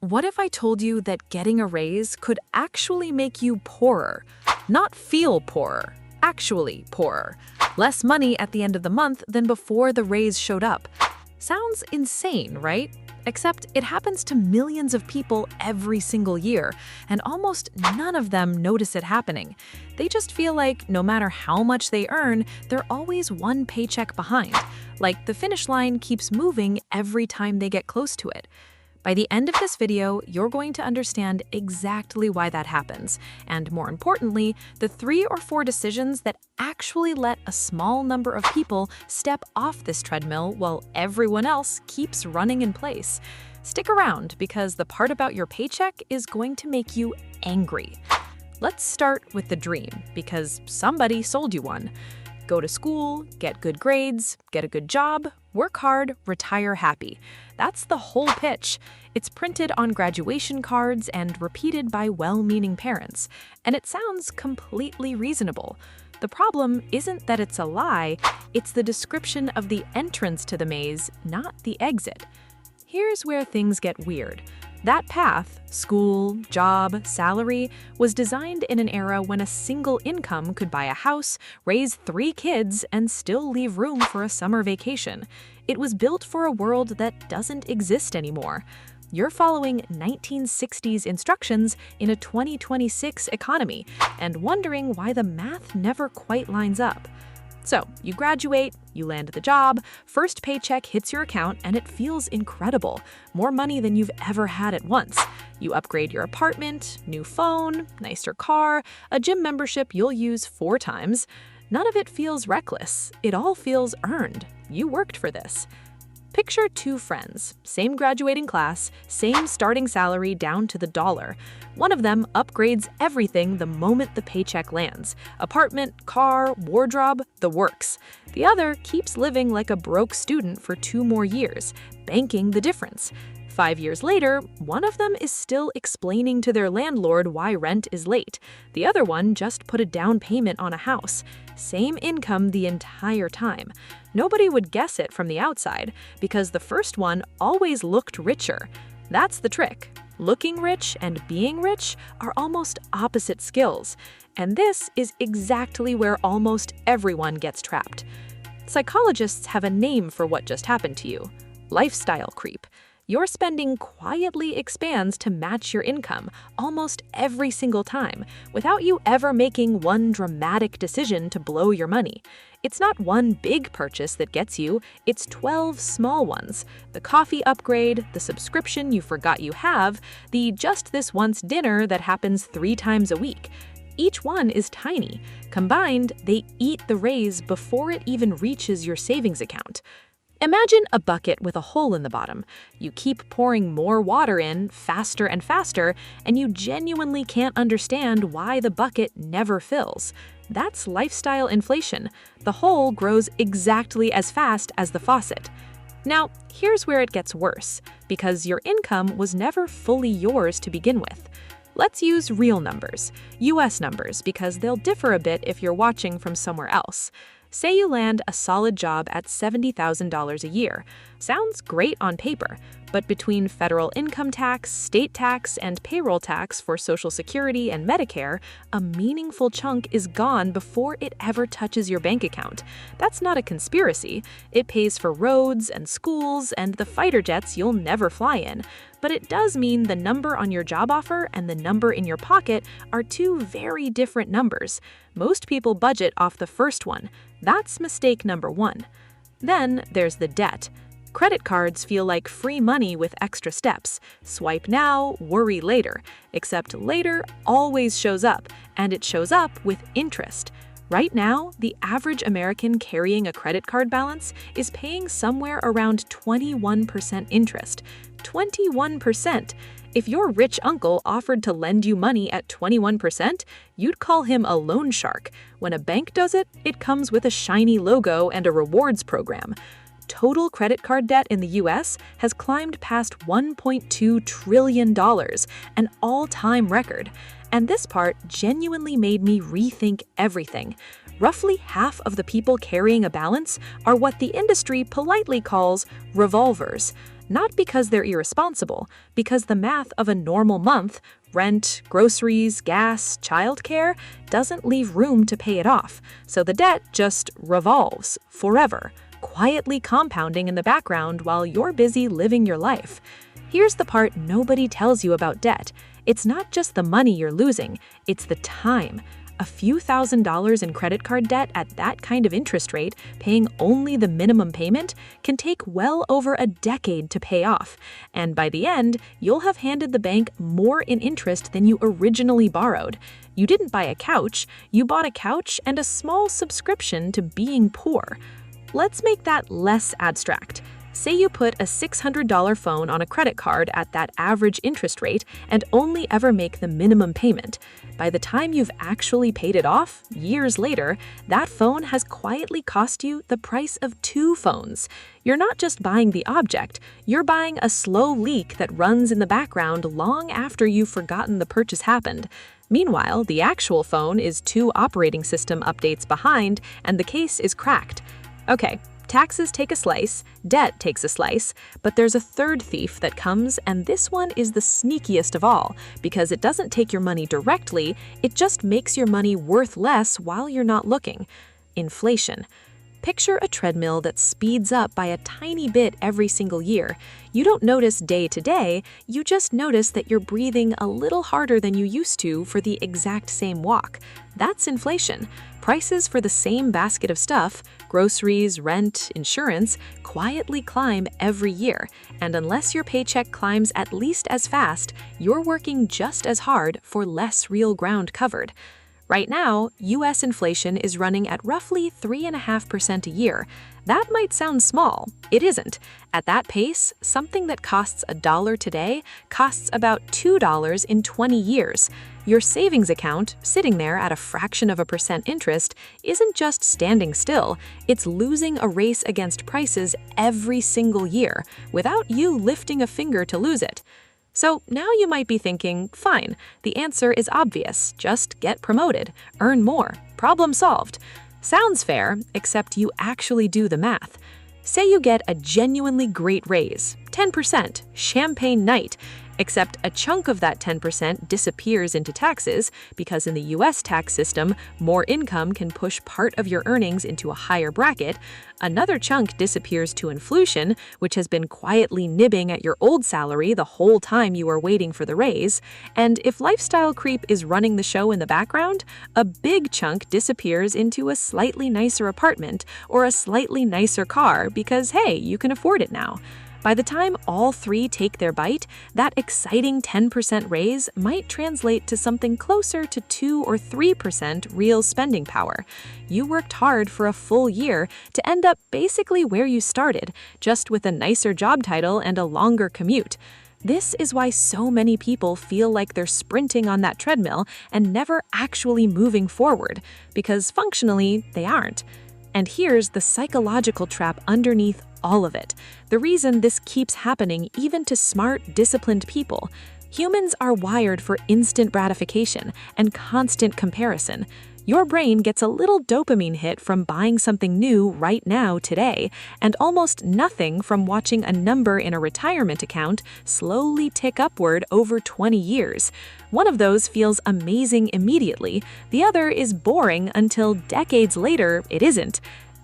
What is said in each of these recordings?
What if I told you that getting a raise could actually make you poorer? Not feel poorer, actually poorer. Less money at the end of the month than before the raise showed up. Sounds insane, right? Except it happens to millions of people every single year, and almost none of them notice it happening. They just feel like no matter how much they earn, they're always one paycheck behind. Like the finish line keeps moving every time they get close to it. By the end of this video, you're going to understand exactly why that happens, and more importantly, the 3 or 4 decisions that actually let a small number of people step off this treadmill while everyone else keeps running in place. Stick around because the part about your paycheck is going to make you angry. Let's start with the dream, because somebody sold you one. Go to school, get good grades, get a good job, work hard, retire happy. That's the whole pitch. It's printed on graduation cards and repeated by well-meaning parents, and it sounds completely reasonable. The problem isn't that it's a lie, it's the description of the entrance to the maze, not the exit. Here's where things get weird. That path, school, job, salary, was designed in an era when a single income could buy a house, raise 3 kids, and still leave room for a summer vacation. It was built for a world that doesn't exist anymore. You're following 1960s instructions in a 2026 economy and wondering why the math never quite lines up. So, you graduate, you land the job, first paycheck hits your account, and it feels incredible. More money than you've ever had at once. You upgrade your apartment, new phone, nicer car, a gym membership you'll use 4 times. None of it feels reckless. It all feels earned. You worked for this. Picture 2 friends, same graduating class, same starting salary down to the dollar. One of them upgrades everything the moment the paycheck lands. Apartment, car, wardrobe, the works. The other keeps living like a broke student for 2 more years, banking the difference. 5 years later, one of them is still explaining to their landlord why rent is late. The other one just put a down payment on a house. Same income the entire time. Nobody would guess it from the outside, because the first one always looked richer. That's the trick. Looking rich and being rich are almost opposite skills, and this is exactly where almost everyone gets trapped. Psychologists have a name for what just happened to you: lifestyle creep. Your spending quietly expands to match your income almost every single time, without you ever making one dramatic decision to blow your money. It's not one big purchase that gets you, it's 12 small ones. The coffee upgrade, the subscription you forgot you have, the just this once dinner that happens 3 times a week. Each one is tiny. Combined, they eat the raise before it even reaches your savings account. Imagine a bucket with a hole in the bottom. You keep pouring more water in faster and faster, and you genuinely can't understand why the bucket never fills. That's lifestyle inflation. The hole grows exactly as fast as the faucet. Now, here's where it gets worse, because your income was never fully yours to begin with. Let's use real numbers, US numbers, because they'll differ a bit if you're watching from somewhere else. Say you land a solid job at $70,000 a year. Sounds great on paper, but between federal income tax, state tax, and payroll tax for Social Security and Medicare, a meaningful chunk is gone before it ever touches your bank account. That's not a conspiracy. It pays for roads and schools and the fighter jets you'll never fly in. But it does mean the number on your job offer and the number in your pocket are 2 very different numbers. Most people budget off the first one. That's mistake number 1. Then there's the debt. Credit cards feel like free money with extra steps. Swipe now, worry later. Except later always shows up, and it shows up with interest. Right now, the average American carrying a credit card balance is paying somewhere around 21% interest. 21%! If your rich uncle offered to lend you money at 21%, you'd call him a loan shark. When a bank does it, it comes with a shiny logo and a rewards program. Total credit card debt in the US has climbed past $1.2 trillion, an all-time record. And this part genuinely made me rethink everything. Roughly half of the people carrying a balance are what the industry politely calls revolvers. Not because they're irresponsible, because the math of a normal month, rent, groceries, gas, childcare, doesn't leave room to pay it off. So the debt just revolves forever, quietly compounding in the background while you're busy living your life. Here's the part nobody tells you about debt. It's not just the money you're losing, it's the time. A few $1,000s in credit card debt at that kind of interest rate, paying only the minimum payment, can take well over a decade to pay off. And by the end, you'll have handed the bank more in interest than you originally borrowed. You didn't buy a couch, you bought a couch and a small subscription to being poor. Let's make that less abstract. Say you put a $600 phone on a credit card at that average interest rate and only ever make the minimum payment. By the time you've actually paid it off, years later, that phone has quietly cost you the price of 2 phones. You're not just buying the object, you're buying a slow leak that runs in the background long after you've forgotten the purchase happened. Meanwhile, the actual phone is 2 operating system updates behind, and the case is cracked. Okay. Taxes take a slice, debt takes a slice, but there's a third thief that comes, and this one is the sneakiest of all, because it doesn't take your money directly, it just makes your money worth less while you're not looking. Inflation. Picture a treadmill that speeds up by a tiny bit every single year. You don't notice day to day, you just notice that you're breathing a little harder than you used to for the exact same walk. That's inflation. Prices for the same basket of stuff, groceries, rent, insurance, quietly climb every year. And unless your paycheck climbs at least as fast, you're working just as hard for less real ground covered. Right now, US inflation is running at roughly 3.5% a year. That might sound small. It isn't. At that pace, something that costs $1 today costs about $2 in 20 years. Your savings account, sitting there at a fraction of a percent interest, isn't just standing still, it's losing a race against prices every single year, without you lifting a finger to lose it. So now you might be thinking, fine, the answer is obvious, just get promoted, earn more, problem solved. Sounds fair, except you actually do the math. Say you get a genuinely great raise, 10%, champagne night, except a chunk of that 10% disappears into taxes because in the US tax system, more income can push part of your earnings into a higher bracket. Another chunk disappears to inflation, which has been quietly nibbing at your old salary the whole time you are waiting for the raise. And if lifestyle creep is running the show in the background, a big chunk disappears into a slightly nicer apartment or a slightly nicer car because, hey, you can afford it now. By the time all 3 take their bite, that exciting 10% raise might translate to something closer to 2 or 3% real spending power. You worked hard for a full year to end up basically where you started, just with a nicer job title and a longer commute. This is why so many people feel like they're sprinting on that treadmill and never actually moving forward, because functionally, they aren't. And here's the psychological trap underneath all of it. The reason this keeps happening even to smart, disciplined people. Humans are wired for instant gratification and constant comparison. Your brain gets a little dopamine hit from buying something new right now today, and almost nothing from watching a number in a retirement account slowly tick upward over 20 years. One of those feels amazing immediately, the other is boring until decades later it isn't.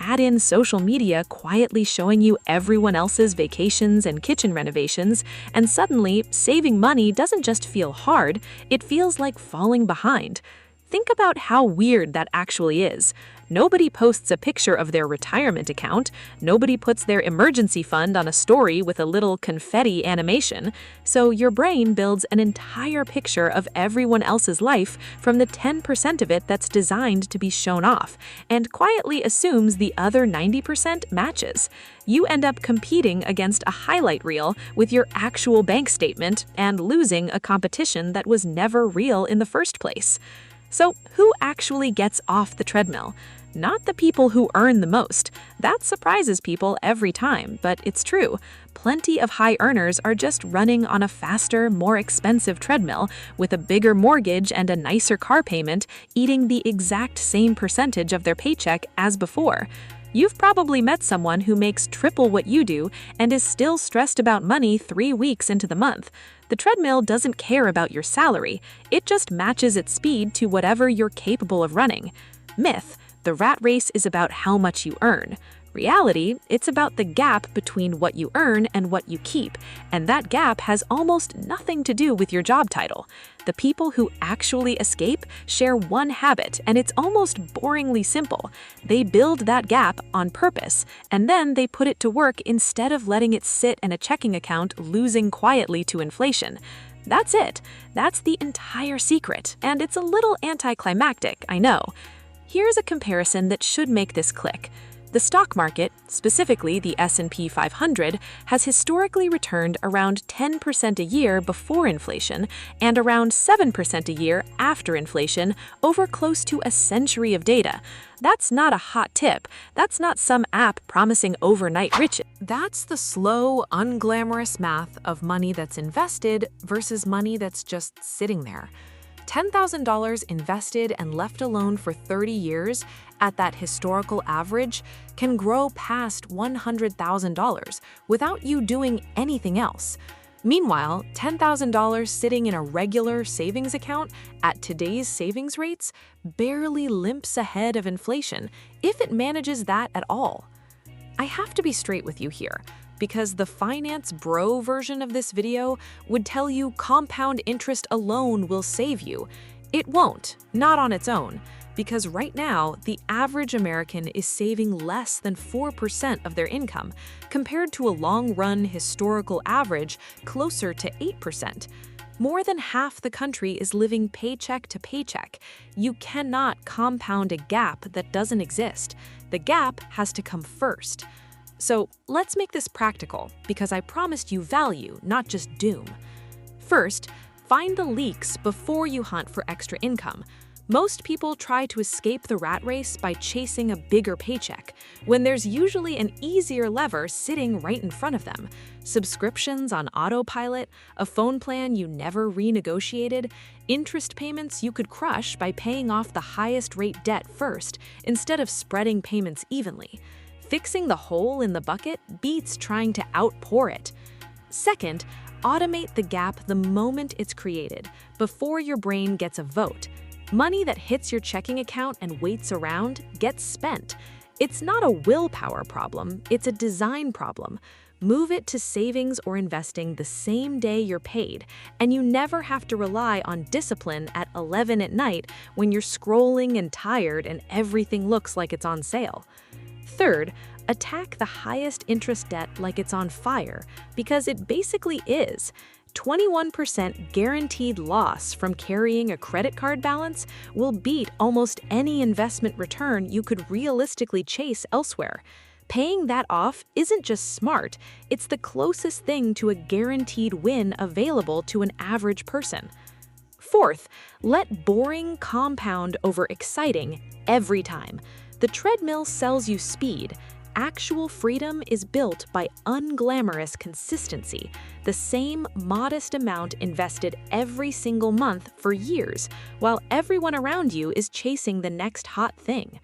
Add in social media quietly showing you everyone else's vacations and kitchen renovations, and suddenly saving money doesn't just feel hard, it feels like falling behind. Think about how weird that actually is. Nobody posts a picture of their retirement account. Nobody puts their emergency fund on a story with a little confetti animation. So your brain builds an entire picture of everyone else's life from the 10% of it that's designed to be shown off, and quietly assumes the other 90% matches. You end up competing against a highlight reel with your actual bank statement and losing a competition that was never real in the first place. So who actually gets off the treadmill? Not the people who earn the most. That surprises people every time, but it's true. Plenty of high earners are just running on a faster, more expensive treadmill with a bigger mortgage and a nicer car payment, eating the exact same percentage of their paycheck as before. You've probably met someone who makes triple what you do and is still stressed about money 3 weeks into the month. The treadmill doesn't care about your salary, it just matches its speed to whatever you're capable of running. Myth: the rat race is about how much you earn. Reality: it's about the gap between what you earn and what you keep, and that gap has almost nothing to do with your job title. The people who actually escape share one habit, and it's almost boringly simple. They build that gap on purpose, and then they put it to work instead of letting it sit in a checking account losing quietly to inflation. That's it. That's the entire secret, and it's a little anticlimactic, I know. Here's a comparison that should make this click. The stock market, specifically the S&P 500, has historically returned around 10% a year before inflation and around 7% a year after inflation over close to a century of data. That's not a hot tip. That's not some app promising overnight riches. That's the slow, unglamorous math of money that's invested versus money that's just sitting there. $10,000 invested and left alone for 30 years at that historical average can grow past $100,000 without you doing anything else. Meanwhile, $10,000 sitting in a regular savings account at today's savings rates barely limps ahead of inflation, if it manages that at all. I have to be straight with you here, because the finance bro version of this video would tell you compound interest alone will save you. It won't, not on its own, because right now, the average American is saving less than 4% of their income, compared to a long-run historical average closer to 8%. More than half the country is living paycheck to paycheck. You cannot compound a gap that doesn't exist. The gap has to come first. So let's make this practical, because I promised you value, not just doom. First, find the leaks before you hunt for extra income. Most people try to escape the rat race by chasing a bigger paycheck, when there's usually an easier lever sitting right in front of them. Subscriptions on autopilot, a phone plan you never renegotiated, interest payments you could crush by paying off the highest rate debt first, instead of spreading payments evenly. Fixing the hole in the bucket beats trying to outpour it. Second, automate the gap the moment it's created, before your brain gets a vote. Money that hits your checking account and waits around gets spent. It's not a willpower problem, it's a design problem. Move it to savings or investing the same day you're paid, and you never have to rely on discipline at 11 at night when you're scrolling and tired and everything looks like it's on sale. Third, attack the highest interest debt like it's on fire, because it basically is. 21% guaranteed loss from carrying a credit card balance will beat almost any investment return you could realistically chase elsewhere. Paying that off isn't just smart, it's the closest thing to a guaranteed win available to an average person. Fourth, let boring compound over exciting every time. The treadmill sells you speed. Actual freedom is built by unglamorous consistency, the same modest amount invested every single month for years, while everyone around you is chasing the next hot thing.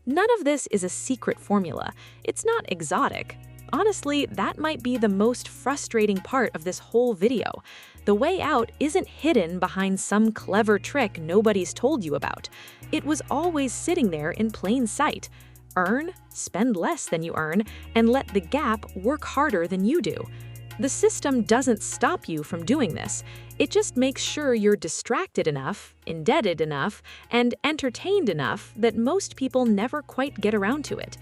None of this is a secret formula. It's not exotic. Honestly, that might be the most frustrating part of this whole video. The way out isn't hidden behind some clever trick nobody's told you about. It was always sitting there in plain sight. Earn, spend less than you earn, and let the gap work harder than you do. The system doesn't stop you from doing this. It just makes sure you're distracted enough, indebted enough, and entertained enough that most people never quite get around to it.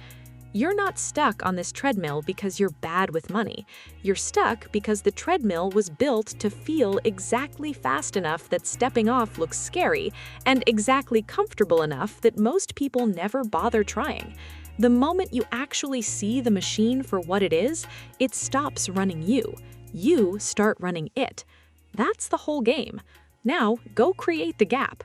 You're not stuck on this treadmill because you're bad with money. You're stuck because the treadmill was built to feel exactly fast enough that stepping off looks scary, and exactly comfortable enough that most people never bother trying. The moment you actually see the machine for what it is, it stops running you. You start running it. That's the whole game. Now, go create the gap.